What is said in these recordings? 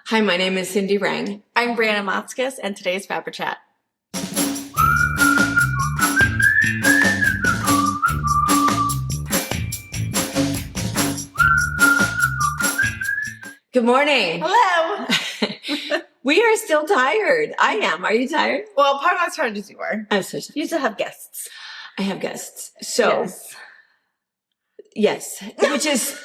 Hi, my name is Cindy Rang. I'm Brianna Motzkus, and today's FabriChat. Good morning. Hello! We are still tired. I am. Are you tired? Well, part of that's hard as you are. I'm so You still have guests. I have guests. So, yes, which is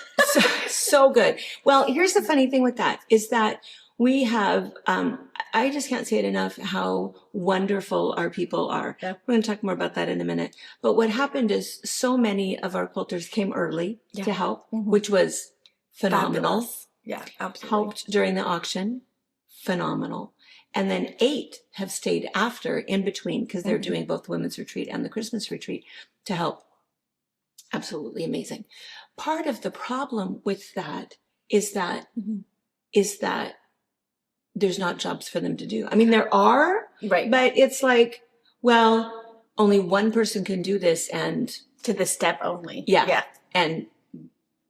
so good. Well, here's the funny thing with that is that we have, I just can't say it enough how wonderful our people are. Yeah. We're going to talk more about that in a minute. But what happened is so many of our quilters came early to help, which was phenomenal. Fabulous. Yeah, absolutely. Helped during the auction. Phenomenal. And then 8 have stayed after in between because they're doing both the women's retreat and the Christmas retreat to help. Absolutely amazing. Part of the problem with that is that there's not jobs for them to do. I mean, there are, Right. but it's like, well, only one person can do this and To the step only. yeah. And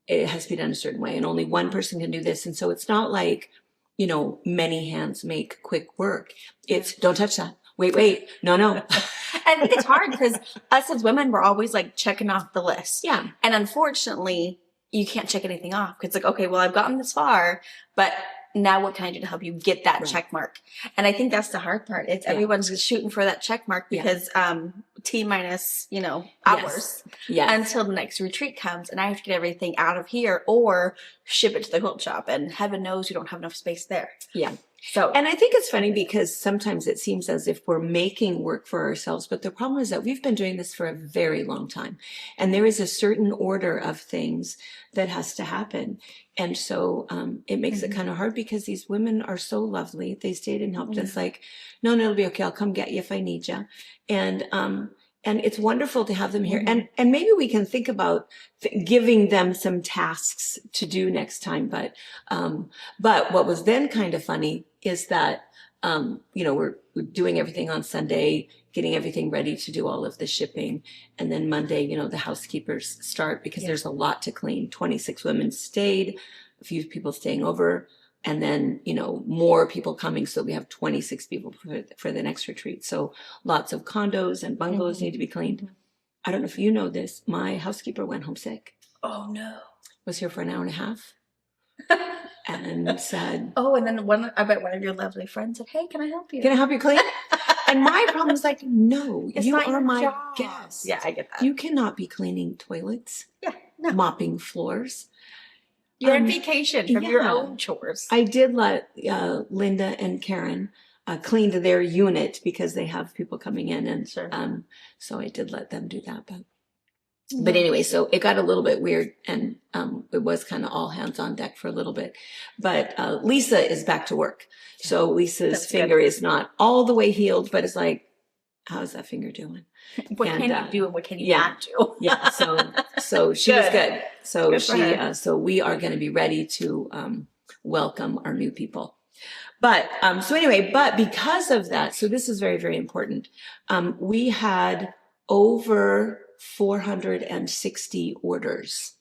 it has to be done a certain way and only one person can do this. And so it's not like, you know, many hands make quick work. It's don't touch that. Wait. No. And I think it's hard because us as women, we're always like checking off the list. Yeah. And unfortunately, you can't check anything off. It's like, okay, well, I've gotten this far, but now what can I do to help you get that check mark? And I think that's the hard part. It's everyone's just shooting for that check mark because T minus, hours until the next retreat comes and I have to get everything out of here or ship it to the quilt shop. And heaven knows you don't have enough space there. Yeah. So, and I think it's funny because sometimes it seems as if we're making work for ourselves, but the problem is that we've been doing this for a very long time. And there is a certain order of things that has to happen. And so it makes it kind of hard because these women are so lovely. They stayed and helped us like, no, it'll be okay. I'll come get you if I need you. And it's wonderful to have them here. And maybe we can think about giving them some tasks to do next time. But what was then kind of funny is that, we're doing everything on Sunday, getting everything ready to do all of the shipping. And then Monday, the housekeepers start because there's a lot to clean. 26 women stayed, a few people staying over. And then, more people coming. So we have 26 people for the next retreat. So lots of condos and bungalows need to be cleaned. I don't know if you know this. My housekeeper went home sick. oh no. Was here for an hour and a half. And said, Oh, and then I bet one of your lovely friends said, hey, can I help you? can I help you clean? And my problem is like, no, It's you not are your my job. guest. Yeah, I get that. You cannot be cleaning toilets, No. mopping floors. You're on vacation from your own chores. I did let Linda and Karen clean their unit because they have people coming in, and so I did let them do that. But anyway, so it got a little bit weird, and it was kind of all hands on deck for a little bit. But Lisa is back to work, so Lisa's finger is not all the way healed, but it's like, how's that finger doing? What can you do and what can you not do? So she was good. So Good so we are going to be ready to welcome our new people. But but because of that, so this is very, very important. We had over 460 orders.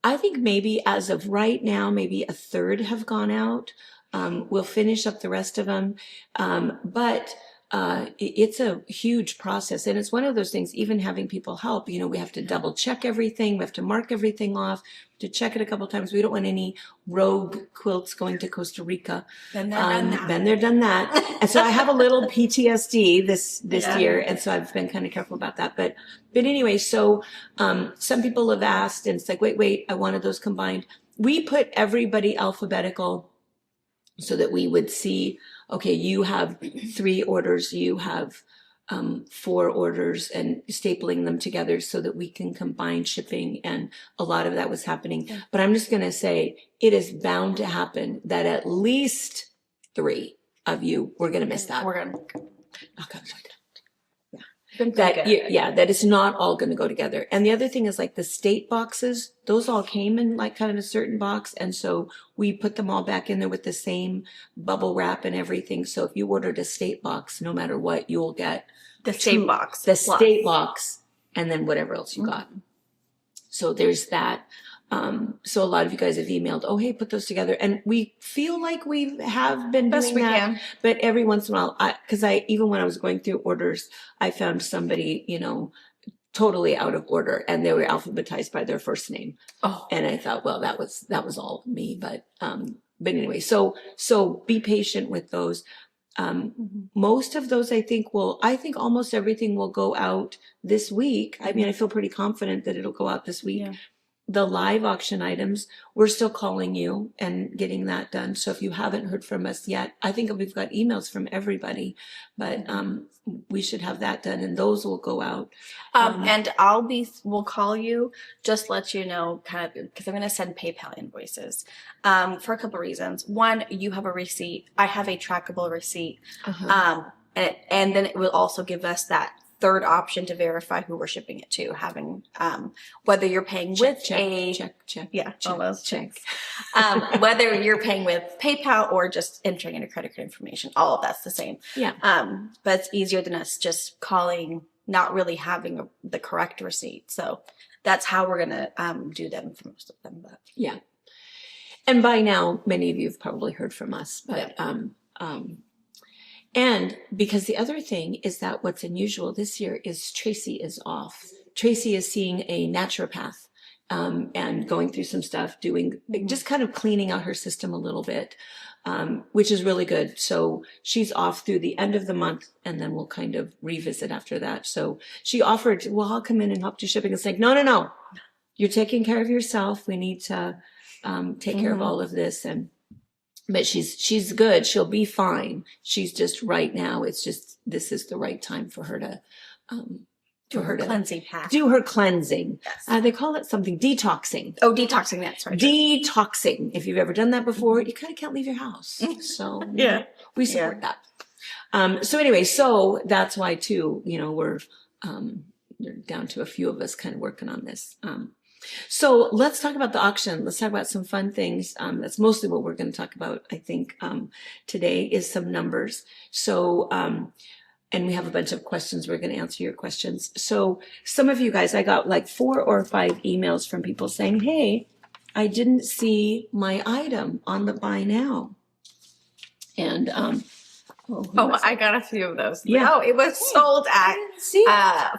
I think maybe as of right now, maybe a third have gone out. We'll finish up the rest of them. But it's a huge process. And it's one of those things, even having people help, we have to double check everything. We have to mark everything off, to check it a couple of times. We don't want any rogue quilts going to Costa Rica. Been there, done that. And so I have a little PTSD this year. And so I've been kind of careful about that. But anyway, so some people have asked, and it's like, wait, I wanted those combined. We put everybody alphabetical so that we would see, okay, you have 3 orders, you have 4 orders, and stapling them together so that we can combine shipping. And a lot of that was happening. But I'm just going to say it is bound to happen that at least 3 of you, we're going to miss that. We're going to. Yeah. That is not all going to go together. And the other thing is like the state boxes, those all came in like kind of a certain box. And so we put them all back in there with the same bubble wrap and everything. So if you ordered a state box, no matter what, you'll get the state box, state box, and then whatever else you got. So there's that. So a lot of you guys have emailed, oh, hey, put those together. And we feel like we have been Best doing we that. can. But every once in a while, because even when I was going through orders, I found somebody, totally out of order, and they were alphabetized by their first name. Oh. And I thought, well, that was all me. But anyway, so be patient with those. Most of those, I think almost everything will go out this week. I mean, I feel pretty confident that it'll go out this week. Yeah. The live auction items, we're still calling you and getting that done. So if you haven't heard from us yet, I think we've got emails from everybody, but we should have that done, and those will go out. And we'll call you, just let you know, kind of, because I'm going to send PayPal invoices for a couple of reasons. One, you have a receipt. I have a trackable receipt. And then it will also give us that third option to verify who we're shipping it to, having whether you're paying Check. Yeah, almost check. Whether you're paying with PayPal or just entering in a credit card information, all of that's the same. Yeah. But it's easier than us just calling, not really having the correct receipt. So that's how we're gonna do them for most of them. But yeah. And by now, many of you have probably heard from us, but and because the other thing is that what's unusual this year is Tracy is off. Tracy is seeing a naturopath and going through some stuff, just kind of cleaning out her system a little bit, which is really good. So she's off through the end of the month, and then we'll kind of revisit after that. So she offered, well, I'll come in and help do shipping. It's like, no. You're taking care of yourself. We need to take care of all of this. But she's good. She'll be fine. She's just right now. It's just, this is the right time for her to do her cleansing path. Do her cleansing. Yes. They call it something detoxing. Oh, detoxing. That's right. Detoxing. If you've ever done that before, you kind of can't leave your house. So yeah, we support that. So anyway, so that's why too, we're down to a few of us kind of working on this. So let's talk about the auction. Let's talk about some fun things. That's mostly what we're going to talk about, I think, today is some numbers. So, and we have a bunch of questions. We're going to answer your questions. So some of you guys, I got like 4 or 5 emails from people saying, hey, I didn't see my item on the buy now. And, I got a few of those. Yeah. Oh, it was sold at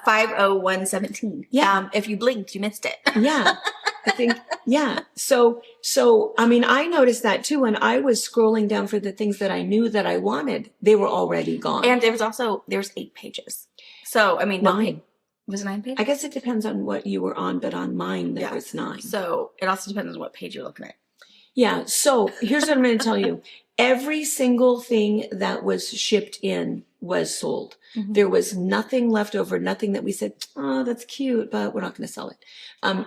5:01:17. Yeah. If you blinked, you missed it. Yeah. I think, yeah. So, I mean, I noticed that too. When I was scrolling down for the things that I knew that I wanted, they were already gone. And there's 8 pages. So, I mean, 9. Was it 9 pages? I guess it depends on what you were on, but on mine, there was 9. So it also depends on what page you're looking at. Yeah. So here's what I'm going to tell you. Every single thing that was shipped in was sold. Mm-hmm. There was nothing left over, nothing that we said, oh, that's cute, but we're not going to sell it.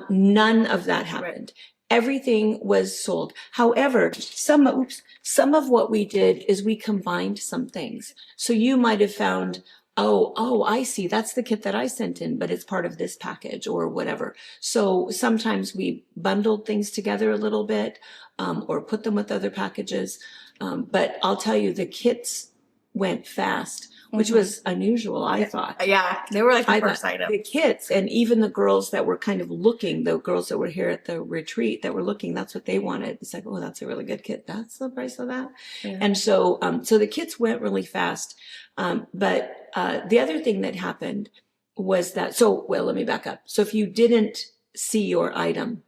None of that happened. Right. Everything was sold. However, some of what we did is we combined some things. So you might have found, oh, I see. That's the kit that I sent in, but it's part of this package or whatever. So sometimes we bundled things together a little bit, or put them with other packages. But I'll tell you, the kits went fast, which was unusual, I thought. Yeah, they were like the first item. The kits, and even the girls that were kind of looking, the girls that were here at the retreat that were looking, that's what they wanted. It's like, oh, that's a really good kit. That's the price of that. Yeah. And so the kits went really fast. But the other thing that happened was that, let me back up. So if you didn't see your item,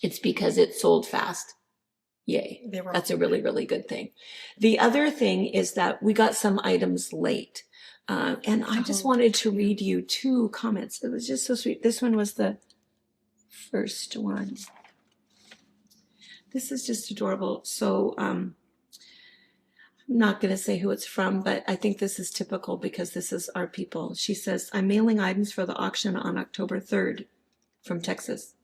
it's because it sold fast. Yay. That's a really, really good thing. The other thing is that we got some items late. And I just wanted to read you 2 comments. It was just so sweet. This one was the first one. This is just adorable. So, I'm not going to say who it's from, but I think this is typical because this is our people. She says, I'm mailing items for the auction on October 3rd from Texas.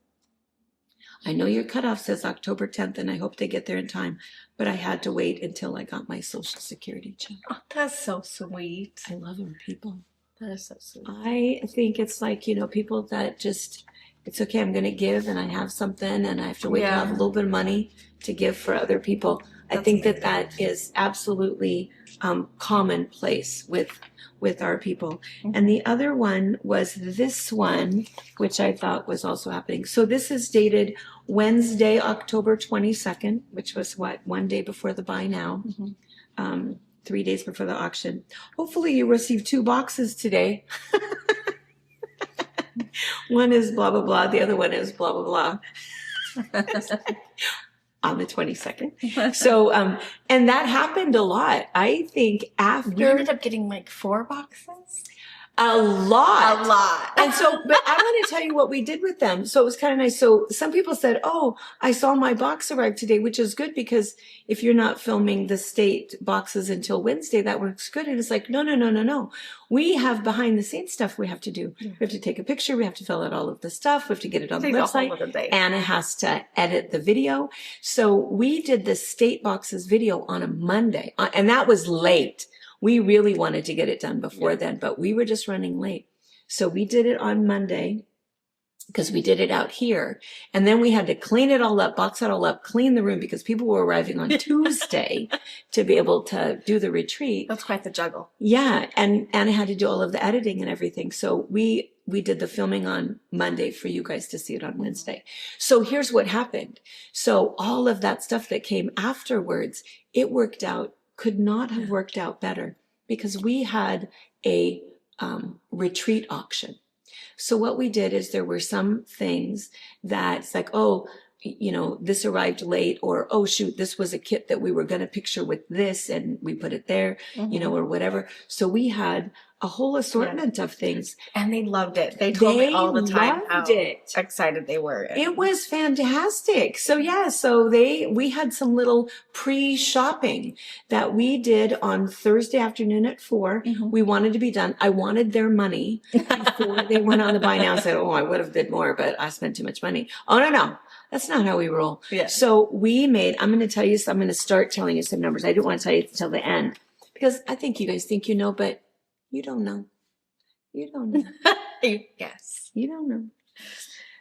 I know your cutoff says October 10th, and I hope they get there in time, but I had to wait until I got my Social Security check. Oh, that's so sweet. I love them, people. That is so sweet. I think it's like, people that just, it's okay. I'm going to give, and I have something, and I have to wait to have a little bit of money to give for other people. I think that is absolutely commonplace with our people. And the other one was this one, which I thought was also happening. So this is dated Wednesday, October 22nd, which was one day before the buy now, 3 days before the auction. Hopefully you received 2 boxes today. One is blah, blah, blah. The other one is blah, blah, blah. On the 22nd. So, and that happened a lot. I think after. We ended up getting like 4 boxes. A lot. A lot. And so, but I want to tell you what we did with them. So it was kind of nice. So some people said, oh, I saw my box arrive today, which is good because if you're not filming the state boxes until Wednesday, that works good. And it's like, no. We have behind the scenes stuff we have to do. We have to take a picture. We have to fill out all of the stuff. We have to get it on the website. Anna has to edit the video. So we did the state boxes video on a Monday, and that was late. We really wanted to get it done before then, but we were just running late. So we did it on Monday because we did it out here. And then we had to clean it all up, box it all up, clean the room because people were arriving on Tuesday to be able to do the retreat. That's quite the juggle. Yeah. And Anna had to do all of the editing and everything. So we did the filming on Monday for you guys to see it on Wednesday. So here's what happened. So all of that stuff that came afterwards, it worked out. Could not have worked out better because we had a retreat auction. So what we did is there were some things that's like, oh, this arrived late, or, oh, shoot, this was a kit that we were going to picture with this and we put it there, or whatever. So we had a whole assortment of things. And they loved it. They told me all the time how excited they were. It was fantastic. So we had some little pre-shopping that we did on Thursday afternoon at 4. We wanted to be done. I wanted their money before they went on the buy now. I said, oh, I would have bid more, but I spent too much money. Oh, no. That's not how we roll. Yeah. So I'm going to tell you, I'm going to start telling you some numbers. I don't want to tell you until the end because I think you guys think you know, but you don't know. You don't know. Yes. You don't know.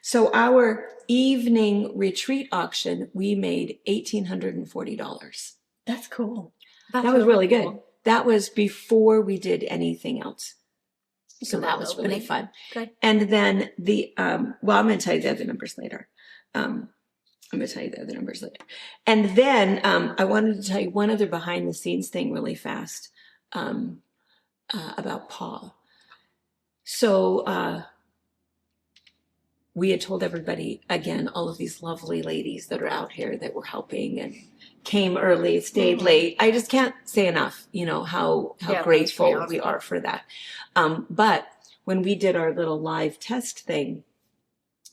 So our evening retreat auction, we made $1,840. That's cool. That was really good. That was before we did anything else. So that was really fun. Good. And then I'm going to tell you the other numbers later. And then I wanted to tell you one other behind the scenes thing really fast about Paul. So we had told everybody, again, all of these lovely ladies that are out here that were helping and came early, stayed late. I just can't say enough, how grateful we are for that. But when we did our little live test thing,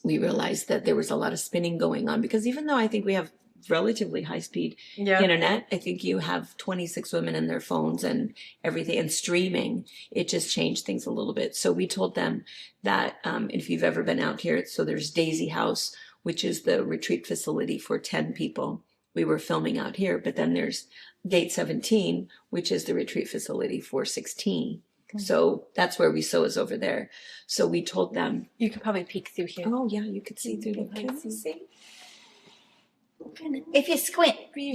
we realized that there was a lot of spinning going on because even though I think we have relatively high speed internet, I think you have 26 women in their phones and everything and streaming. It just changed things a little bit. So we told them that if you've ever been out here, so there's Daisy House, which is the retreat facility for 10 people. We were filming out here, but then there's Gate 17, which is the retreat facility for 16. So that's where we sew is over there. So we told them. You could probably peek through here. Oh, yeah, you could see through the. Can you see? If you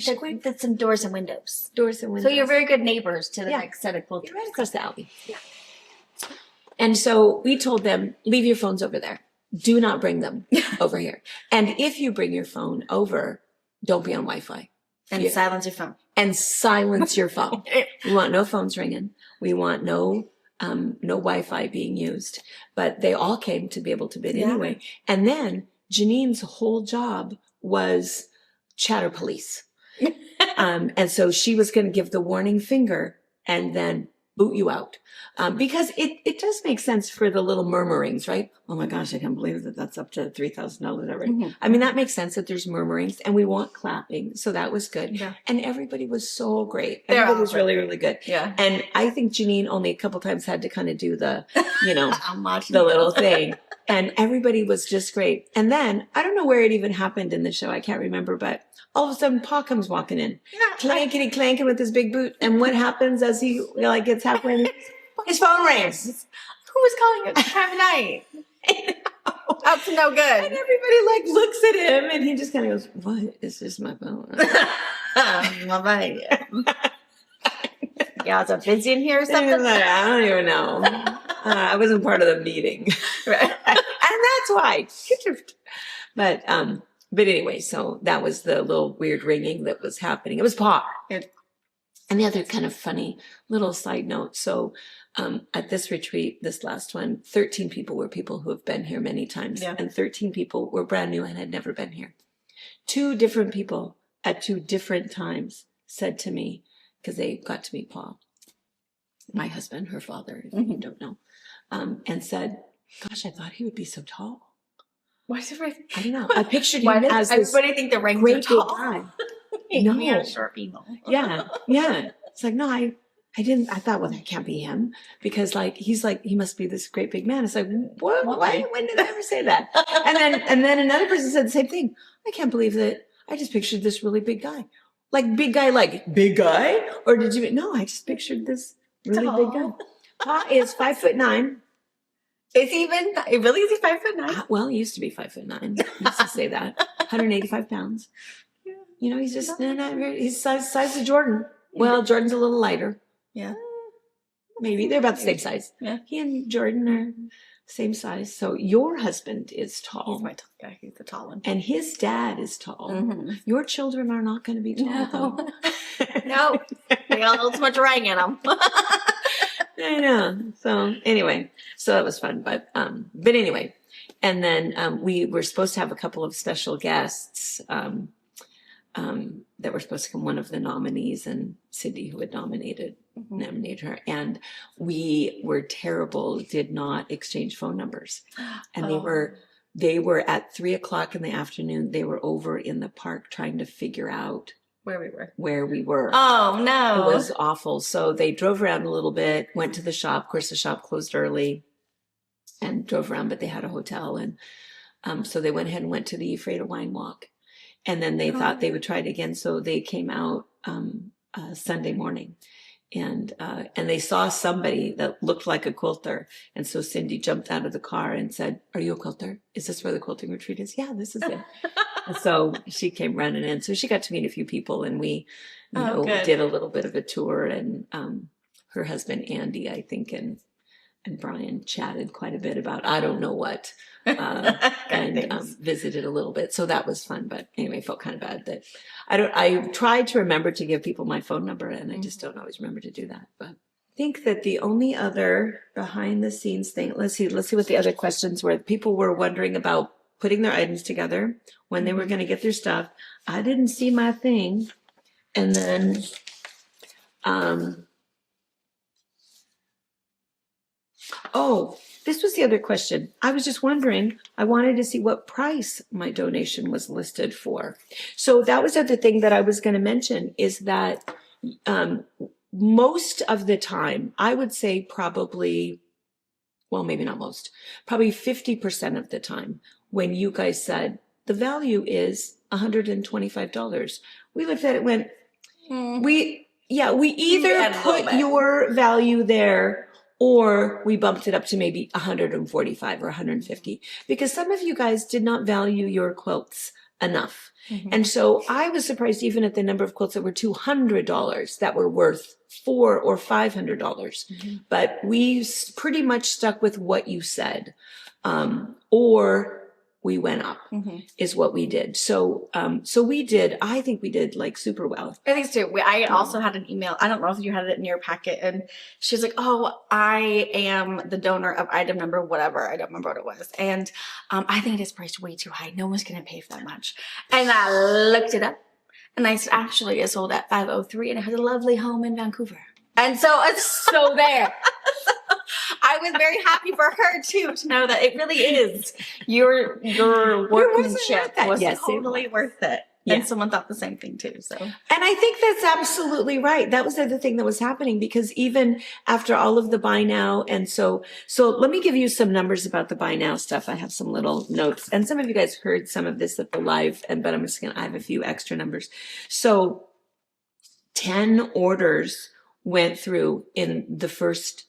squint, there's some doors and windows. Doors and windows. So you're very good neighbors to the next set of cultures. You're right across the alley. Yeah. And so we told them, leave your phones over there. Do not bring them over here. And if you bring your phone over, don't be on Wi-Fi. And silence your phone. And silence your phone. We want no phones ringing. We want no Wi-Fi being used. But they all came to be able to bid anyway. And then Janine's whole job was chatter police. And so she was going to give the warning finger and then boot you out. Because it does make sense for the little murmurings, right? Oh my gosh, I can't believe that that's up to $3,000 already. Mm-hmm. I mean, that makes sense that there's murmurings and we want clapping. So that was good. Yeah. And everybody was so great. Everybody was really, really good. Yeah. And I think Janine only a couple times had to kind of do the, the little thing. And everybody was just great. And then, I don't know where it even happened in the show. I can't remember, but all of a sudden, Pa comes walking in. Clankety clanking with his big boot. And what happens as he gets halfway in? His phone rings. Who was calling at the time of night? That's no And good. everybody like looks at him and he just kind of goes, what is this, my phone? Yeah, is it busy in here or And something? I'm like, I don't even know. I wasn't part of the meeting. Right. And that's why. But anyway, so that was the little weird ringing that was happening. It was Pa. And the other kind of funny little side note. So at this retreat, this last one, 13 people were people who have been here many times. Yeah. And 13 people were brand new and had never been here. 2 different people at 2 different times said to me, because they got to meet Paul, my husband, her father, if you don't know, and said, gosh, I thought he would be so tall. Why does everybody? I don't know. I pictured Why him does as this everybody think the rings are great big tall? guy. No, No. short people. Yeah. It's like, no, I thought, well, that can't be him because he's like, he must be this great big man. It's like, what? Why? When did I ever say that? And then another person said the same thing. I can't believe that I just pictured this really big guy. Like big guy? Or did you? No, I just pictured this really big guy. Pa is 5'9". Is he even? Really? Is he 5'9"? Well, he used to be 5'9". He used to say that. 185 pounds. You know, he's just he's size of Jordan. Well, Jordan's a little lighter. Yeah. Maybe they're about the same size. Yeah. He and Jordan are same size. So your husband is tall. He's my tall guy. He's the tall one. And his dad is tall. Mm-hmm. Your children are not going to be tall, though. No. They got a little too much rang in them. I know. So anyway, so that was fun. But anyway, and then we were supposed to have a couple of special guests that were supposed to come. One of the nominees and Cindy, who had nominated her, and we were terrible. Did not exchange phone numbers, and they were at 3:00 in the afternoon. They were over in the park trying to figure out where we were. Oh, no. It was awful. So they drove around a little bit, went to the shop. Of course, the shop closed early and drove around, but they had a hotel. And so they went ahead and went to the Ephrata Wine Walk. And then they thought they would try it again. So they came out Sunday morning. And they saw somebody that looked like a quilter. And so Cindy jumped out of the car and said, are you a quilter? Is this where the quilting retreat is? Yeah, this is it. And so she came running in. So she got to meet a few people, and we did a little bit of a tour. And her husband, Andy, I think, and Brian chatted quite a bit about I don't know what, and visited a little bit. So that was fun. But anyway, felt kind of bad that I tried to remember to give people my phone number, and I just don't always remember to do that. But I think that the only other behind the scenes thing, let's see what the other questions were. People were wondering about putting their items together, when they were going to get their stuff. I didn't see my thing. And then, this was the other question. I was just wondering, I wanted to see what price my donation was listed for. So that was the other thing that I was going to mention, is that most of the time, I would say probably, well, maybe not most, probably 50% of the time, when you guys said the value is $125, we looked at it, went, we either put your value there, or we bumped it up to maybe 145 or 150, because some of you guys did not value your quilts enough. And so I was surprised even at the number of quilts that were $200 that were worth $400 or $500. But we pretty much stuck with what you said, or we went up, is what we did. So, I think we did like super well. I think so. I also had an email. I don't know if you had it in your packet, and she's like, oh, I am the donor of item number, whatever. I don't remember what it was. And, I think it is priced way too high. No one's going to pay for that much. And I looked it up, and I said, actually, it sold at 503, and it has a lovely home in Vancouver. And so it's so there. I was very happy for her too, to know that it really is your workmanship was totally worth it. Yeah. And someone thought the same thing too. So, and I think that's absolutely right. That was the other thing that was happening, because even after all of the buy now, and so let me give you some numbers about the buy now stuff. I have some little notes, and some of you guys heard some of this at the live, but I have a few extra numbers. So 10 orders went through in the first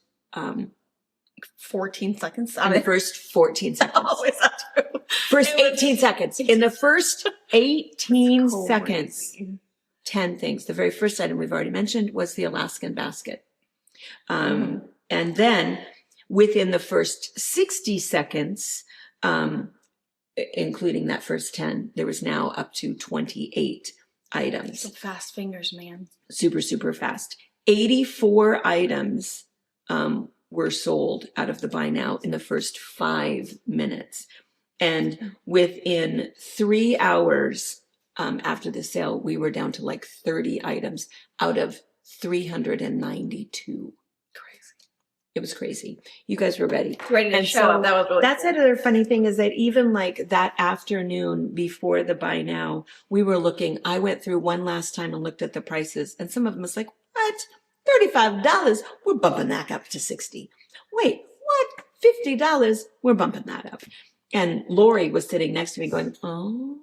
14 seconds In the first 14 seconds. Oh, is that true? First 18 seconds. In the first 18 Crazy. seconds, 10 things. The very first item we've already mentioned was the Alaskan basket. And then within the first 60 seconds, including that first 10, there was now up to 28 items. Some fast fingers, man. Super, super fast. 84 items were sold out of the buy now in the first 5 minutes. And within 3 hours after the sale, we were down to like 30 items out of 392. It was crazy. You guys were ready. Ready to show up. That was really that's cool. Another funny thing is that even like that afternoon before the buy now, we were looking. I went through one last time and looked at the prices, and some of them was like, what? $35? We're bumping that up to 60. Wait, what? $50? We're bumping that up. And Lori was sitting next to me going, oh,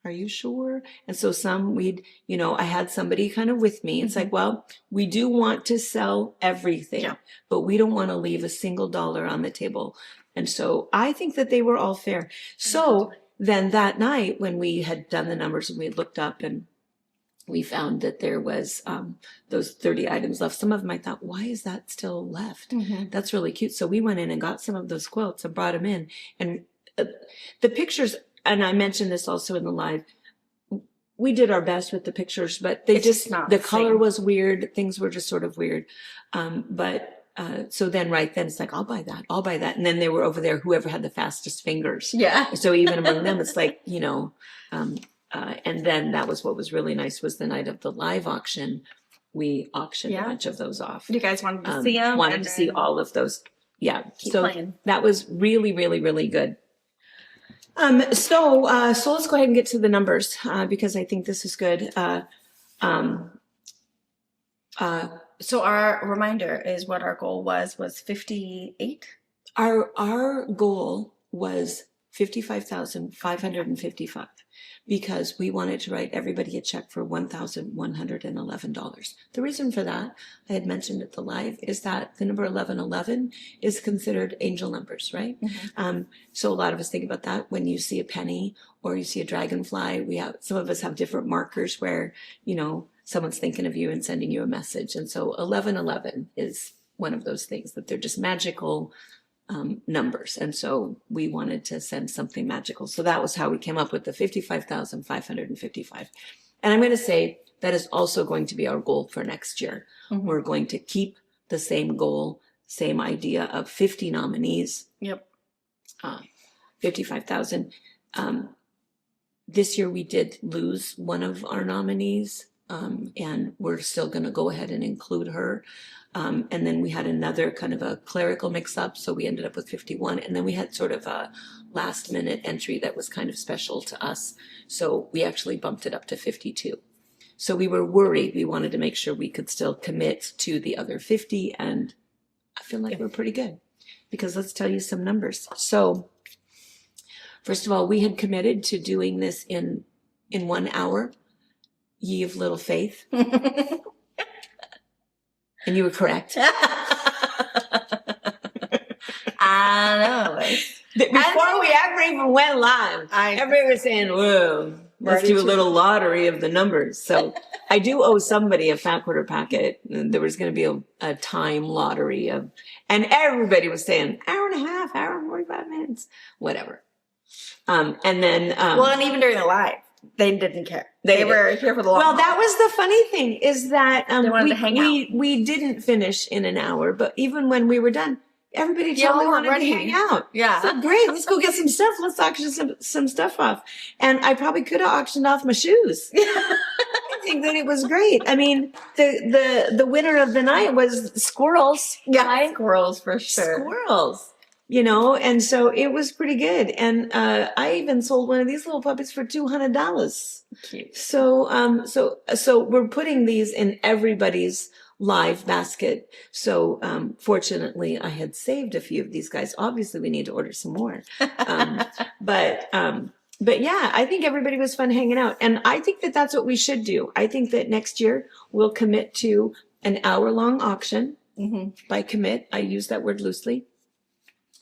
are you sure? And so I had somebody kind of with me. It's like, well, we do want to sell everything, but we don't want to leave a single dollar on the table. And so I think that they were all fair. So then that night when we had done the numbers and we looked up and we found that there was those 30 items left. Some of them I thought, why is that still left? That's really cute. So we went in and got some of those quilts and brought them in. And the pictures, and I mentioned this also in the live, we did our best with the pictures, but they the color was weird. Things were just sort of weird. So then right then it's like, I'll buy that. And then they were over there, whoever had the fastest fingers. Yeah. So even among them, it's like, and then that was what was really nice was the night of the live auction. We auctioned a bunch of those off. You guys wanted to see them? Wanted to see all of those. Yeah. Keep so playing. That was really, really, really good. So let's go ahead and get to the numbers, because I think this is good. So our reminder is what our goal was 58. Our goal was 55,555 because we wanted to write everybody a check for $1,111. The reason for that, I had mentioned at the live, is that the number 1111 is considered angel numbers, right? So a lot of us think about that when you see a penny or you see a dragonfly. Some of us have different markers where, someone's thinking of you and sending you a message. And so 1111 is one of those things that they're just magical numbers. And so we wanted to send something magical. So that was how we came up with the 55,555. And I'm going to say that is also going to be our goal for next year. We're going to keep the same goal, same idea of 50 nominees. 55,000. This year we did lose one of our nominees, and we're still going to go ahead and include her. And then we had another kind of a clerical mix-up, so we ended up with 51. And then we had sort of a last-minute entry that was kind of special to us, so we actually bumped it up to 52. So we were worried. We wanted to make sure we could still commit to the other 50, and I feel like we're pretty good. Because let's tell you some numbers. So first of all, we had committed to doing this in 1 hour. Ye of little faith. And you were correct. I know. Before we ever even went live, everybody was saying, whoa, let's do a little lottery of the numbers. So I do owe somebody a fat quarter packet. There was going to be a time lottery and everybody was saying hour and a half, hour and 45 minutes, whatever. And then, and even during the live, they didn't care. They were here for the long haul. Well, that was the funny thing is that they wanted to hang out. We didn't finish in an hour, but even when we were done, everybody totally wanted to hang out. Yeah. So great, let's go get some stuff. Let's auction some stuff off. And I probably could have auctioned off my shoes. I think that it was great. I mean, the winner of the night was squirrels. Yeah, right? Squirrels for sure. Squirrels. And so it was pretty good. And I even sold one of these little puppies for $200. Cute. So we're putting these in everybody's live basket. So fortunately, I had saved a few of these guys. Obviously, we need to order some more. But yeah, I think everybody was fun hanging out. And I think that that's what we should do. I think that next year we'll commit to an hour-long auction. By commit, I use that word loosely.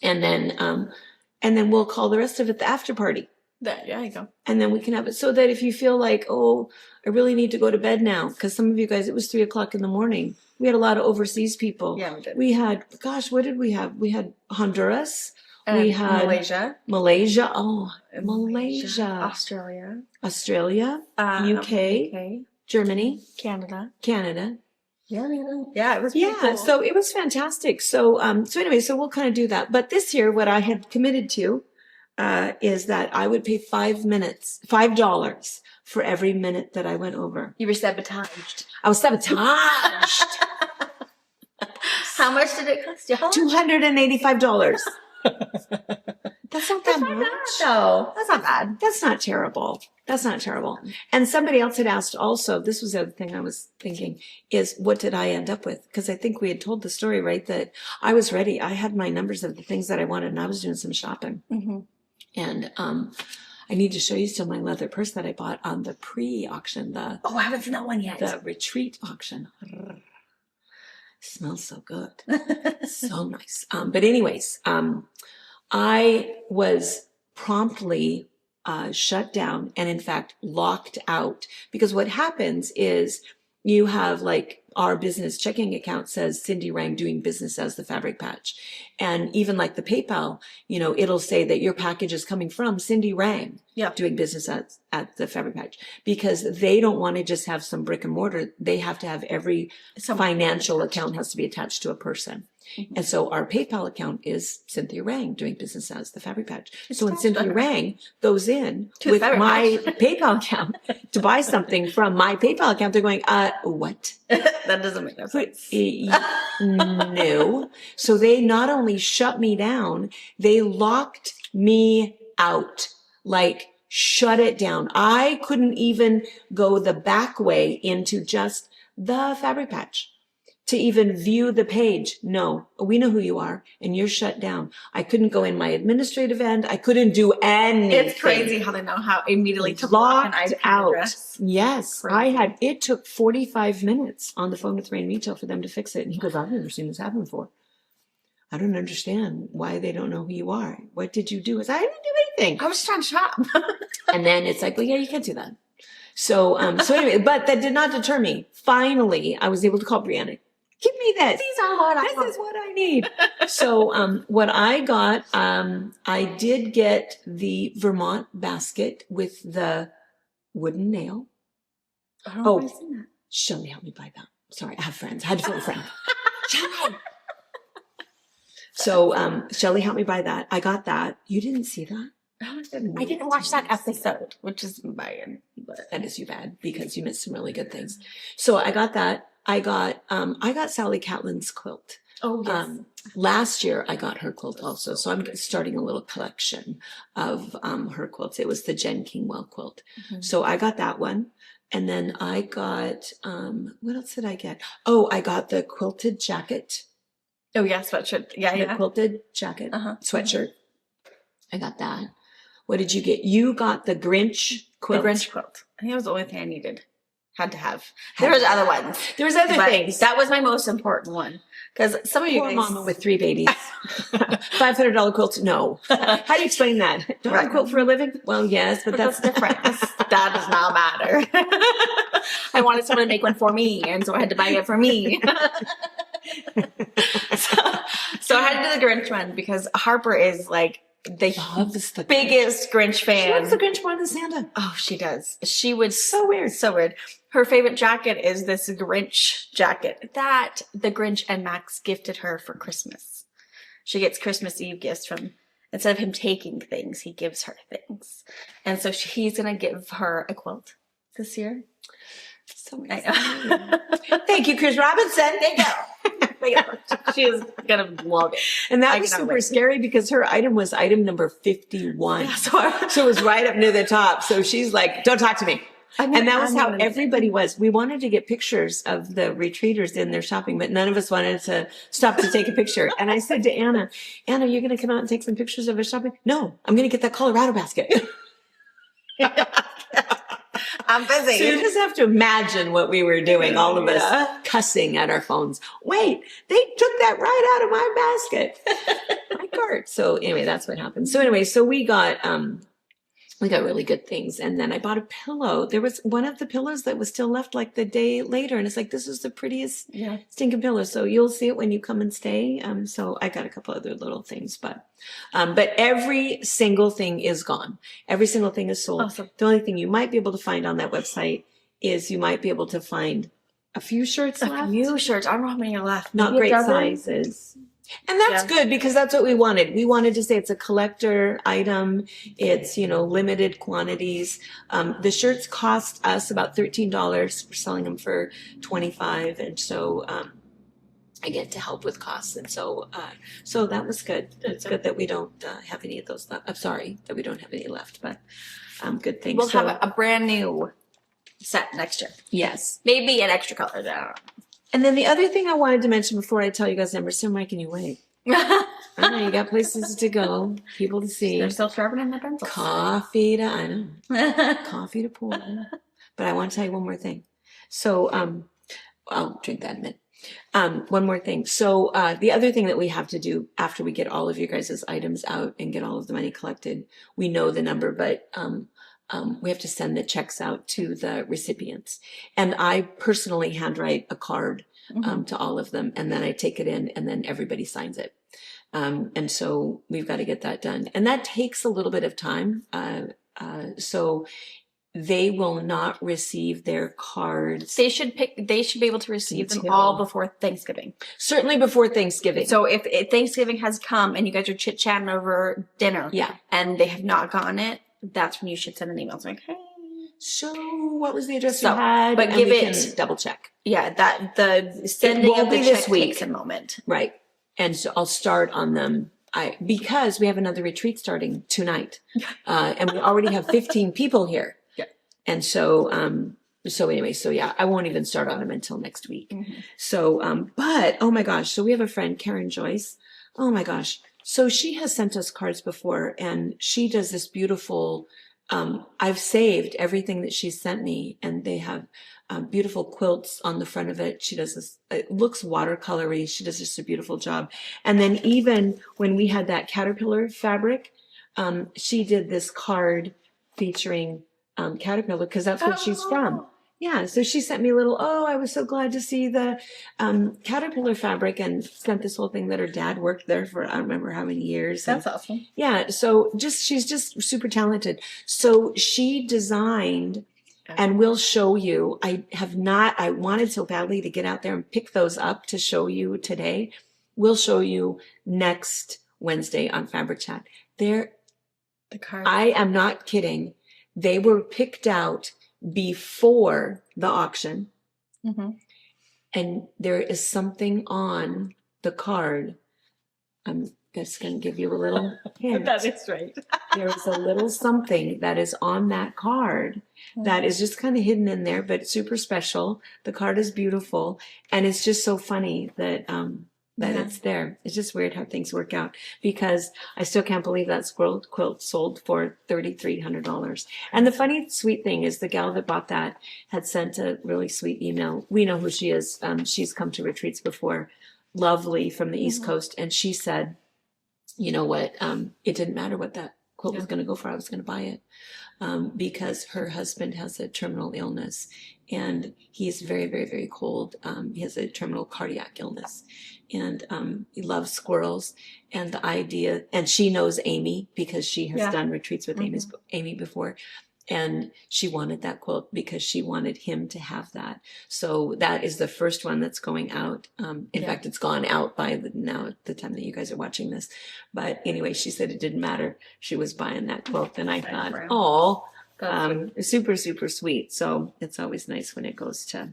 And then we'll call the rest of it the after party. There you go. And then we can have it so that if you feel like, oh, I really need to go to bed now, because some of you guys, it was 3:00 in the morning. We had a lot of overseas people. Yeah, we did. We had, gosh, what did we have? We had Honduras. We had Malaysia. Oh, Malaysia. Australia. UK. Germany. Canada. Yeah, it was pretty cool. So it was fantastic. So anyway, so we'll kind of do that. But this year, what I had committed to is that I would pay $5 for every minute that I went over. You were sabotaged. I was sabotaged. How much did it cost you? $285. That's not that much. No, that's not bad. That's not terrible. And somebody else had asked also, this was the other thing I was thinking, is what did I end up with? Because I think we had told the story, right? That I was ready. I had my numbers of the things that I wanted, and I was doing some shopping. And I need to show you still my leather purse that I bought on the pre-auction. I haven't seen that one yet. The retreat auction. Smells so good. So nice. But anyways, I was promptly shut down and in fact locked out, because what happens is you have like our business checking account says Cindy Rang doing business as the Fabric Patch. And even like the PayPal, it'll say that your package is coming from Cindy Rang doing business at the Fabric Patch, because they don't want to just have some brick and mortar. They have to have every financial account has to be attached to a person. And so our PayPal account is Cynthia Rang doing business as the Fabric Patch. So when Cynthia Rang goes in with my PayPal account to buy something from my PayPal account, they're going, what? That doesn't make no sense. No. So they not only shut me down, they locked me out, like shut it down. I couldn't even go the back way into just the Fabric Patch to even view the page. No, we know who you are and you're shut down. I couldn't go in my administrative end. I couldn't do anything. It's crazy how they know how immediately to lock an IP out. Address. Yes, it took 45 minutes on the phone with Rain Retail for them to fix it. And he goes, I've never seen this happen before. I don't understand why they don't know who you are. What did you do? I didn't do anything. I was trying to shop. And then it's like, well, yeah, you can't do that. So anyway, but that did not deter me. Finally, I was able to call Brianna. Give me this. This is what I need. So what I got, I did get the Vermont basket with the wooden nail. I don't know if I've seen that. Shelly helped me buy that. Sorry, I have friends. I had to phone a friend. Shelly. So Shelly helped me buy that. I got that. You didn't see that? I didn't watch that episode, which is bad. That is you bad, because you missed some really good things. So I got that. I got Sally Catlin's quilt. Oh, yes. Last year I got her quilt also. So I'm starting a little collection of her quilts. It was the Jen Kingwell quilt. So I got that one. And then I got, what else did I get? Oh, I got the quilted jacket. Oh, yeah, sweatshirt. Yeah. Quilted jacket, sweatshirt. I got that. What did you get? You got the Grinch quilt. The Grinch quilt. I think that was the only thing I needed. Had to have. There was other ones. There was other things. That was my most important one. Because some of you Poor guys... mama with 3 babies. $500 quilts? No. How do you explain that? Don't I quilt for a living? Well, yes, but that's different. That does not matter. I wanted someone to make one for me, and so I had to buy it for me. So I had to do the Grinch one because Harper is like the biggest Grinch fan. She loves the Grinch more than Santa. Oh, she does. She would. So weird. So weird. Her favorite jacket is this Grinch jacket that the Grinch and Max gifted her for Christmas. She gets Christmas Eve gifts from, instead of him taking things, he gives her things. And so he's going to give her a quilt this year. So exciting. Thank you, Chris Robinson. Thank you. She is going to love it. And that was super scary because her item was item number 51. Yeah, so it was right up near the top. So she's like, don't talk to me. And that was how everybody was. We wanted to get pictures of the retreaters in their shopping, but none of us wanted to stop to take a picture. And I said to Anna, you're going to come out and take some pictures of us shopping? No, I'm going to get that Colorado basket. I'm busy. So you just have to imagine what we were doing, all of us cussing at our phones. Wait, they took that right out of my basket, my cart. So anyway, that's what happened. So anyway, so we got really good things. And then I bought a pillow. There was one of the pillows that was still left like the day later. And it's like, this is the prettiest stinking pillow. So you'll see it when you come and stay. So I got a couple other little things, but every single thing is gone. Every single thing is sold. Awesome. The only thing you might be able to find on that website is you might be able to find a few shirts left. A few shirts. I don't know how many are left. Not great sizes. And that's good because that's what we wanted. We wanted to say it's a collector item. It's, limited quantities. The shirts cost us about $13. We're selling them for $25. And so, I get to help with costs. And so that was good. It's good that we don't have any of those left. I'm sorry that we don't have any left, but good thing. We'll have a brand new set next year. Yes. Maybe an extra color. I don't know. And then the other thing I wanted to mention before I tell you guys numbers, so Mike, can you wait? I know you got places to go, people to see. They're still sharpening their pencils. Coffee to pour. But I want to tell you one more thing. So, I'll drink that in a minute. One more thing. So, the other thing that we have to do after we get all of you guys' items out and get all of the money collected, we know the number, but, we have to send the checks out to the recipients. And I personally handwrite a card to all of them. And then I take it in and then everybody signs it. And so we've got to get that done. And that takes a little bit of time. So they will not receive their cards. They should be able to receive them all before Thanksgiving. Certainly before Thanksgiving. So if Thanksgiving has come and you guys are chit-chatting over dinner and they have not gotten it, that's when you should send an email. It's like, hey. So what was the address you had? But give it, can double check. Yeah, that the sending of the check takes a moment. Right. And so I'll start on them. Because we have another retreat starting tonight. And we already have 15 people here. Yeah. And so anyway, I won't even start on them until next week. So, but oh my gosh. So we have a friend, Karen Joyce. Oh my gosh. So she has sent us cards before and she does this beautiful, I've saved everything that she's sent me and they have beautiful quilts on the front of it. She does this, it looks watercolory. She does just a beautiful job. And then even when we had that caterpillar fabric, she did this card featuring caterpillar because that's where she's from. Yeah, so she sent me a little, I was so glad to see the caterpillar fabric and sent this whole thing that her dad worked there for, I don't remember how many years. That's awesome. Yeah, so she's just super talented. So she designed, and we'll show you, I wanted so badly to get out there and pick those up to show you today. We'll show you next Wednesday on FabriChat. The cards. I am not kidding. They were picked out before the auction. And there is something on the card. I'm just going to give you a little hint. That is right. There is a little something that is on that card that is just kind of hidden in there, but super special. The card is beautiful. And it's just so funny that, it's there. It's just weird how things work out because I still can't believe that squirrel quilt sold for $3,300. And the funny, sweet thing is the gal that bought that had sent a really sweet email. We know who she is. She's come to retreats before. Lovely from the East Coast. And she said, you know what? It didn't matter what that quilt was going to go for. I was going to buy it. Because her husband has a terminal illness and he's very, very, very cold. He has a terminal cardiac illness and he loves squirrels and the idea, and she knows Amy because she has done retreats with Amy before. And she wanted that quilt because she wanted him to have that. So that is the first one that's going out. In fact, it's gone out by the time that you guys are watching this. But anyway, she said it didn't matter. She was buying that quilt. And I thought, super, super sweet. So it's always nice when it goes to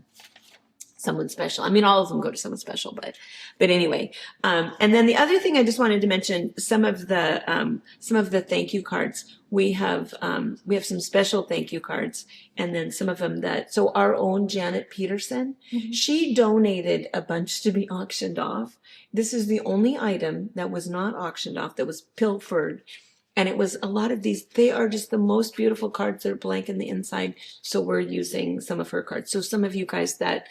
someone special. I mean, all of them go to someone special, but anyway. And then the other thing I just wanted to mention, some of the thank you cards. We have some special thank you cards and then some of them so our own Janet Peterson, she donated a bunch to be auctioned off. This is the only item that was not auctioned off, that was pilfered. And it was a lot of these, they are just the most beautiful cards that are blank in the inside. So we're using some of her cards. So some of you guys that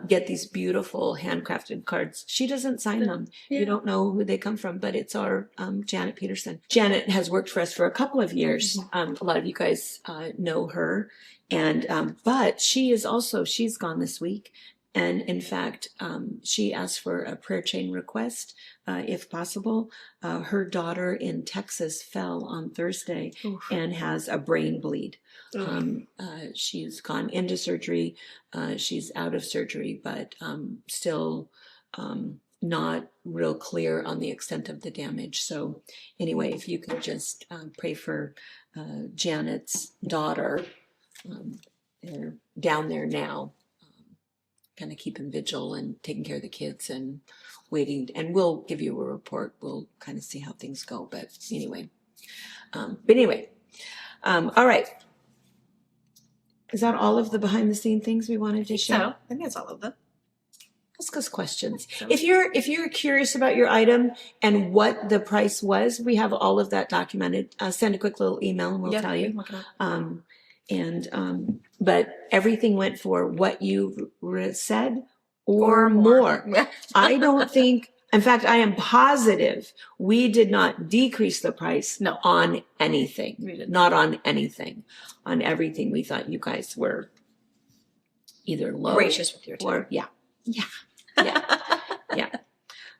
get these beautiful handcrafted cards, she doesn't sign them. You don't know who they come from, but it's our Janet Peterson. Janet has worked for us for a couple of years. A lot of you guys know her. And but she's gone this week. And in fact, she asked for a prayer chain request, if possible. Her daughter in Texas fell on Thursday and has a brain bleed. She's gone into surgery. She's out of surgery, but still not real clear on the extent of the damage. So anyway, if you could just pray for Janet's daughter. They're down there now. Kind of keeping vigil and taking care of the kids and waiting, and we'll give you a report. We'll kind of see how things go, but anyway, all right, is that all of the behind the scene things we wanted to share? I think that's all of them. Ask us questions. If you're curious about your item and what the price was, we have all of that documented. Send a quick little email and we'll tell you. But everything went for what you said or more. I don't think, in fact, I am positive we did not decrease the price on anything. Not on anything. On everything. We thought you guys were either low. Gracious with your time. Or, yeah.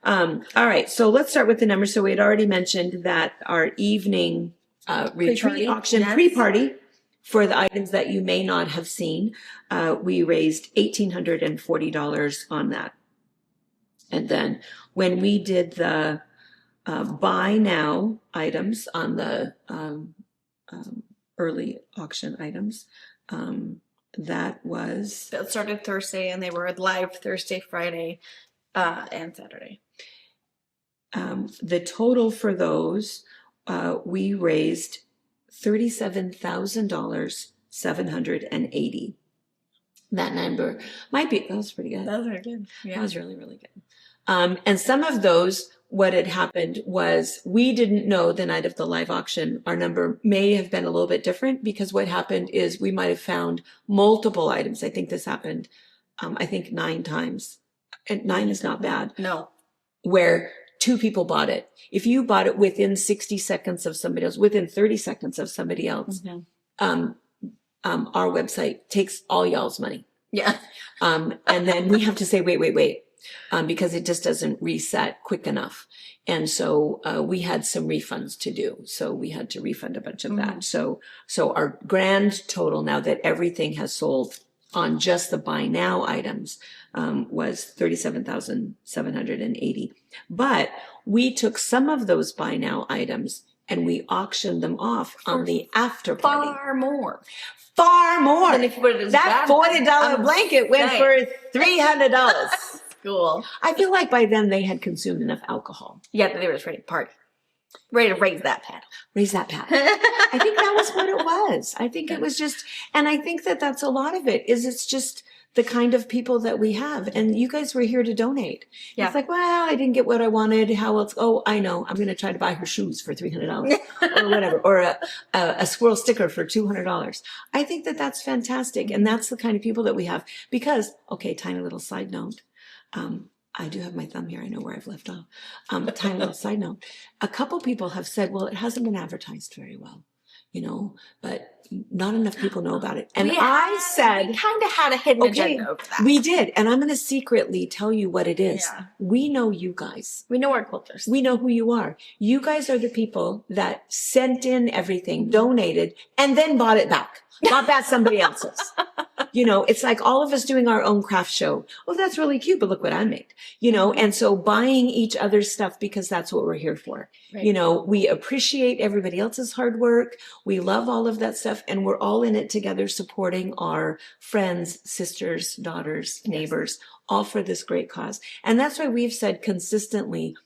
All right. So let's start with the numbers. So we had already mentioned that our evening retreat auction pre-party, for the items that you may not have seen, we raised $1,840 on that. And then when we did the buy now items on the early auction items, that started Thursday, and they were live Thursday, Friday, and Saturday. The total for those, we raised $37,780. That number might be, that was pretty good. That was very good. Yeah. That was really, really good. And some of those, what had happened was we didn't know the night of the live auction, our number may have been a little bit different, because what happened is we might have found multiple items. I think this happened, 9 times. And 9 is not bad. No. Where 2 people bought it. If you bought it within 60 seconds of somebody else, within 30 seconds of somebody else, our website takes all y'all's money. Yeah. And then we have to say, wait, because it just doesn't reset quick enough. And so we had some refunds to do. So we had to refund a bunch of that. So our grand total, now that everything has sold on just the buy now items, was $37,780. But we took some of those buy now items and we auctioned them off on the after party. Far more. Than if you put it as that $40 blanket went for $300. Cool. I feel like by then they had consumed enough alcohol. Yeah, they were just ready to party. Ready to raise that paddle. I think that was what it was. I think it was just, and I think that that's a lot of it, is it's just the kind of people that we have. And you guys were here to donate. Yeah. It's like, well, I didn't get what I wanted. How else? Oh, I know. I'm going to try to buy her shoes for $300 or whatever, or a squirrel sticker for $200. I think that that's fantastic. And that's the kind of people that we have, because, okay, tiny little side note. I do have my thumb here. I know where I've left off. A tiny little side note. A couple people have said, well, it hasn't been advertised very well, but not enough people know about it. And I said, we kind of had a hidden agenda over that. We did. And I'm going to secretly tell you what it is. Yeah. We know you guys. We know our quilters. We know who you are. You guys are the people that sent in everything, donated, and then bought it back. Bought back somebody else's. It's like all of us doing our own craft show. Oh, that's really cute, but look what I made. And so buying each other's stuff, because that's what we're here for. Right. We appreciate everybody else's hard work. We love all of that stuff. And we're all in it together, supporting our friends, sisters, daughters, neighbors, all for this great cause. And that's why we've said consistently,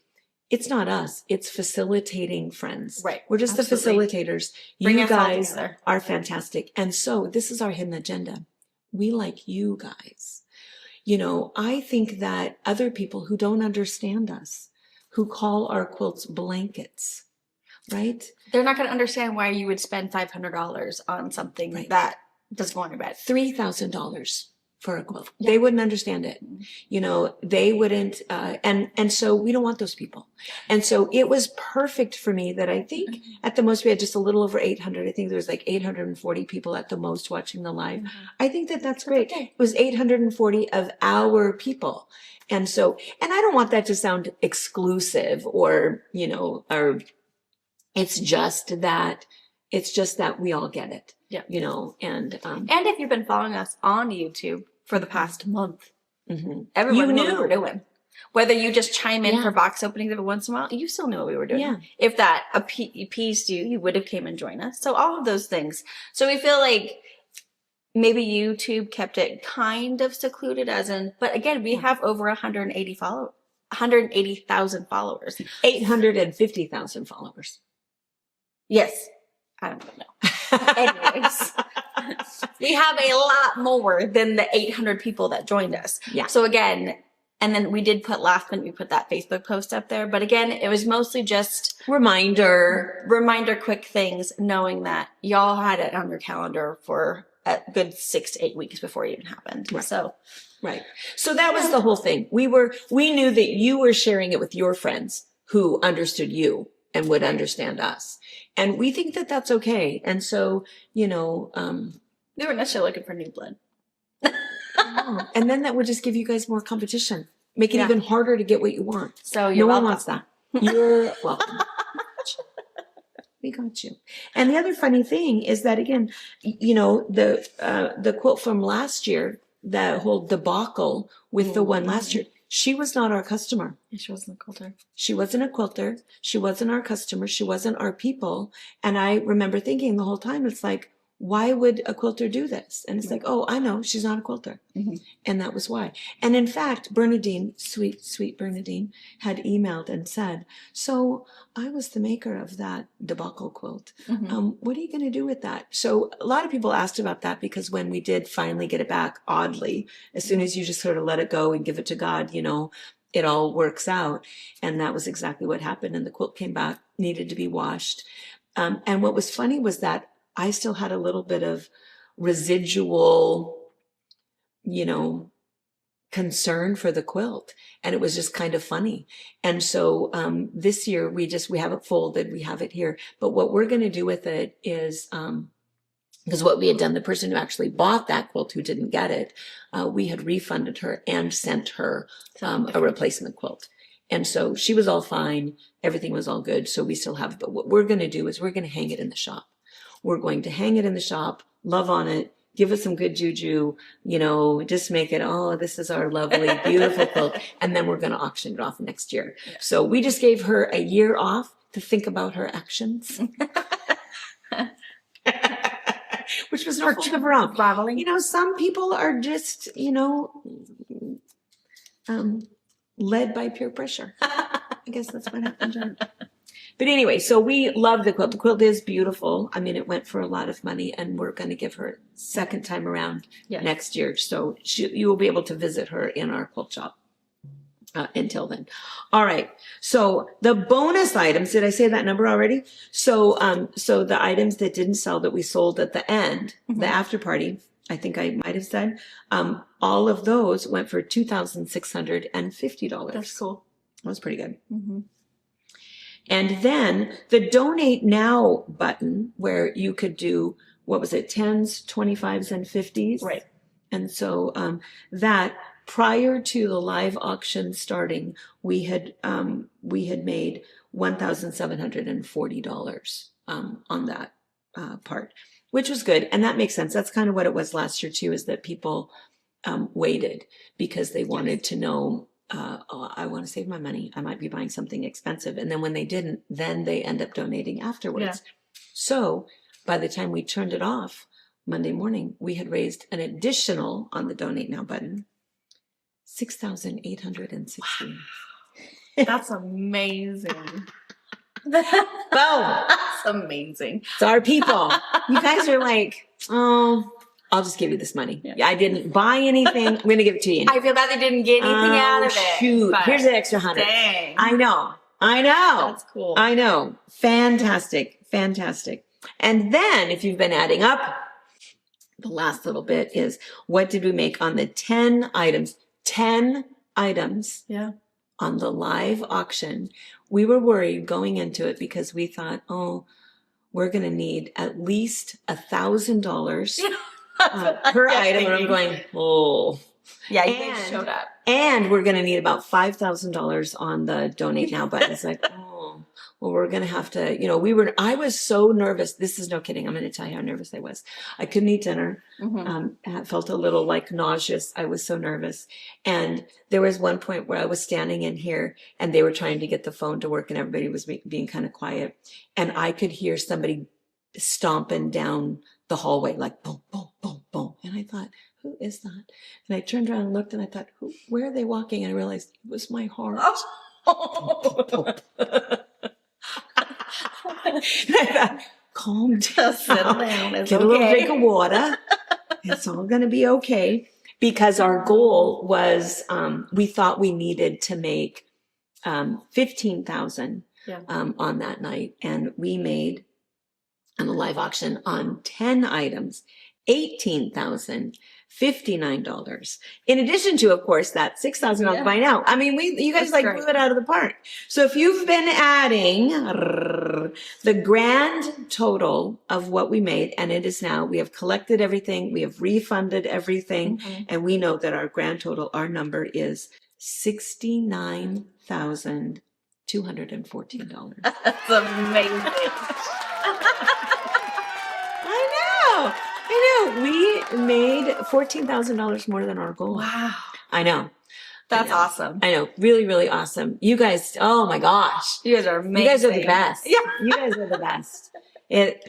it's not us. It's facilitating friends. Right. We're just the facilitators. You guys are fantastic. And so this is our hidden agenda. We like you guys. I think that other people who don't understand us, who call our quilts blankets, right? They're not going to understand why you would spend $500 on something that doesn't go on your bed. $3,000 for a quilt. Yeah. They wouldn't understand it. You know, they wouldn't, and so we don't want those people. And so it was perfect for me that I think at the most we had just a little over 800. I think there was like 840 people at the most watching the live. I think that that's great. Okay. It was 840 of our people. And so, and I don't want that to sound exclusive or, you know, or it's just that we all get it. Yeah. You know, and if you've been following us on YouTube for the past month, everyone knew what we were doing. Whether you just chime in for box openings every once in a while, you still knew what we were doing. Yeah. If that appeased you, you would have came and joined us. So all of those things. So we feel like maybe YouTube kept it kind of secluded but again, we have over 180,000 followers. 850,000 followers. Yes. I don't know. Anyways, we have a lot more than the 800 people that joined us. Yeah. So again, and then we did put last minute, we put that Facebook post up there. But again, it was mostly just reminder, quick things, knowing that y'all had it on your calendar for a good 6 to 8 weeks before it even happened. Right. So that was the whole thing. We knew that you were sharing it with your friends who understood you and would understand us. And we think that that's okay. And so, you know, we were necessarily looking for new blood. And then that would just give you guys more competition, make it even harder to get what you want. So no one wants that. You're welcome. We got you. And the other funny thing is that, again, you know, the quilt from last year, that whole debacle with the one last year, she was not our customer. She wasn't a quilter. She wasn't a quilter. She wasn't our customer. She wasn't our people. And I remember thinking the whole time, it's like, why would a quilter do this? And it's like, oh, I know, she's not a quilter. And that was why. And in fact, Bernadine, sweet Bernadine, had emailed and said, so I was the maker of that debacle quilt. What are you going to do with that? So a lot of people asked about that because when we did finally get it back, oddly, as soon as you just sort of let it go and give it to God, you know, it all works out. And that was exactly what happened. And the quilt came back, needed to be washed. And what was funny was that I still had a little bit of residual, you know, concern for the quilt. And it was just kind of funny. And so this year we have it folded, we have it here. But what we're going to do with it is, because what we had done, the person who actually bought that quilt who didn't get it, we had refunded her and sent her a replacement quilt. And so she was all fine. Everything was all good. So we still have it. But what we're going to do is we're going to hang it in the shop. We're going to hang it in the shop, love on it, give it some good juju, you know, just make it, oh, this is our lovely, beautiful quilt. And then we're going to auction it off next year. Yeah. So we just gave her a year off to think about her actions. Which was not of her own. You know, some people are just, you know, led by peer pressure. I guess that's what happened. But anyway, so we love the quilt. The quilt is beautiful. I mean, it went for a lot of money, and we're going to give her a second time around next year. So you will be able to visit her in our quilt shop until then. All right. So the bonus items, did I say that number already? So the items that didn't sell that we sold at the end, the after party, I think I might have said, all of those went for $2,650. That's cool. That was pretty good. And then the donate now button where you could do, what was it, 10s, 25s, and 50s? Right. And so that prior to the live auction starting, we had made $1,740 on that part, which was good. And that makes sense. That's kind of what it was last year too, is that people waited because they wanted to know, oh, I want to save my money. I might be buying something expensive. And then when they didn't, then they end up donating afterwards. Yeah. So by the time we turned it off Monday morning, we had raised an additional on the donate now button, $6,860. Wow. That's amazing. Boom. That's amazing. It's our people. You guys are like, oh, I'll just give you this money. Yeah. I didn't buy anything. I'm going to give it to you. I feel bad they didn't get anything out of it. Shoot. Here's an extra $100. Dang. I know. I know. That's cool. I know. Fantastic. Fantastic. And then if you've been adding up, the last little bit is what did we make on the 10 items? 10 items Yeah. on the live auction. We were worried going into it because we thought, oh, we're going to need at least $1,000 per item. And I'm going, oh. Yeah, you guys showed up. And we're going to need about $5,000 on the donate now button. It's like, oh, well, we're going to have to, I was so nervous. This is no kidding. I'm going to tell you how nervous I was. I couldn't eat dinner. I felt a little like nauseous. I was so nervous. And there was one point where I was standing in here and they were trying to get the phone to work and everybody was being kind of quiet. And I could hear somebody stomping down the hallway, like boom, boom, boom, boom. And I thought, who is that? And I turned around and looked and I thought, where are they walking? And I realized it was my heart. Oh. And I thought, calm down. Settle down. It's Get a little drink of water. It's all going to be okay. Because our goal was, we thought we needed to make 15,000 on that night. And we made, on the live auction, on 10 items, $18,059. In addition to, of course, that $6,000 buy now. I mean, you guys blew it out of the park. So if you've been adding the grand total of what we made, and it is now, we have collected everything, we have refunded everything, and we know that our grand total, our number is $69,214. That's amazing. I know. We made $14,000 more than our goal. Wow. I know. That's awesome. I know. Really, really awesome. You guys, oh my gosh. You guys are amazing. You guys are the best. Yeah. You guys are the best.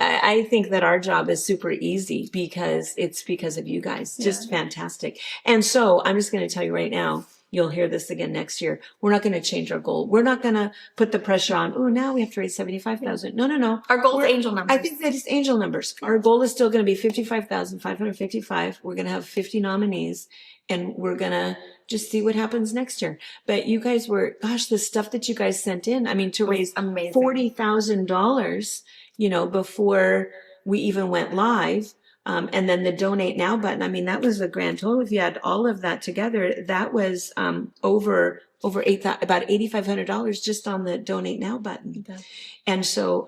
I think that our job is super easy because it's because of you guys. Just fantastic. And so I'm just going to tell you right now, you'll hear this again next year. We're not going to change our goal. We're not going to put the pressure on, oh, now we have to raise 75,000. No. Our goal is angel numbers. I think that is angel numbers. Our goal is still going to be 55,555. We're going to have 50 nominees and we're going to just see what happens next year. But you guys were, gosh, the stuff that you guys sent in, I mean, to raise $40,000, before we even went live. And then the donate now button. I mean, that was the grand total. If you had all of that together, that was, over about $8,500 just on the donate now button. Okay. And so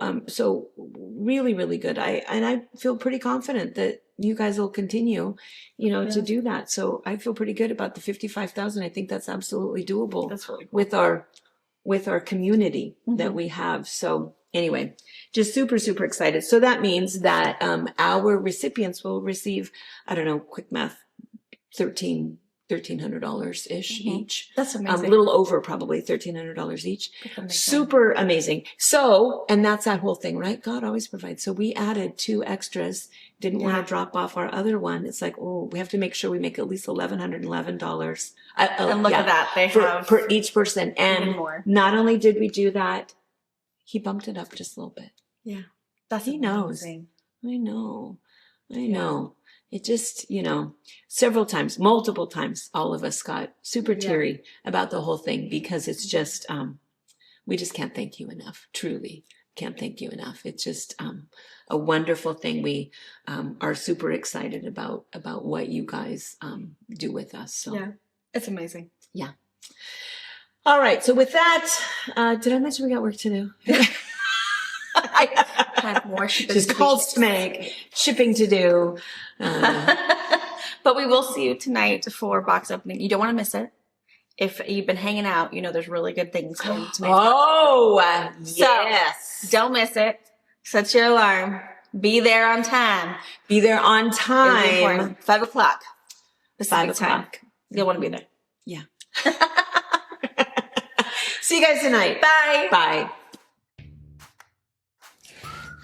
really, really good. I feel pretty confident that you guys will continue, to do that. So I feel pretty good about the 55,000. I think that's absolutely doable. That's really cool. with our community that we have. So anyway, just super, super excited. So that means that our recipients will receive, I don't know, quick math, $1,300-ish each. That's amazing. A little over probably $1,300 each. Super amazing. So, and that's that whole thing, right? God always provides. So we added 2 extras. Didn't want to drop off our other one. It's like, oh, we have to make sure we make at least $1,111. And look at that. They have per each person. And more. Not only did we do that, he bumped it up just a little bit. Yeah. That's he amazing. knows. I know. It just, multiple times, all of us got super teary about the whole thing because it's just, we just can't thank you enough. Truly can't thank you enough. It's just a wonderful thing. We are super excited about what you guys do with us. So yeah, it's amazing. Yeah. All right. So with that, did I mention we got work to do? I have more shipping. Just calls to make, shipping to do. But we will see you tonight for box opening. You don't want to miss it. If you've been hanging out, there's really good things going to make. Oh, yes. So, don't miss it. Set your alarm. Be there on time. Be there on time. 5 o'clock. 5 o'clock. You'll want to be there. Yeah. See you guys tonight. Bye. Bye.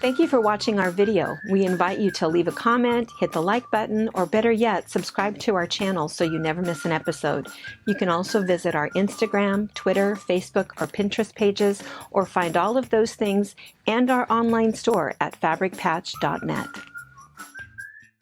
Thank you for watching our video. We invite you to leave a comment, hit the like button, or better yet, subscribe to our channel so you never miss an episode. You can also visit our Instagram, Twitter, Facebook, or Pinterest pages, or find all of those things and our online store at FabricPatch.net.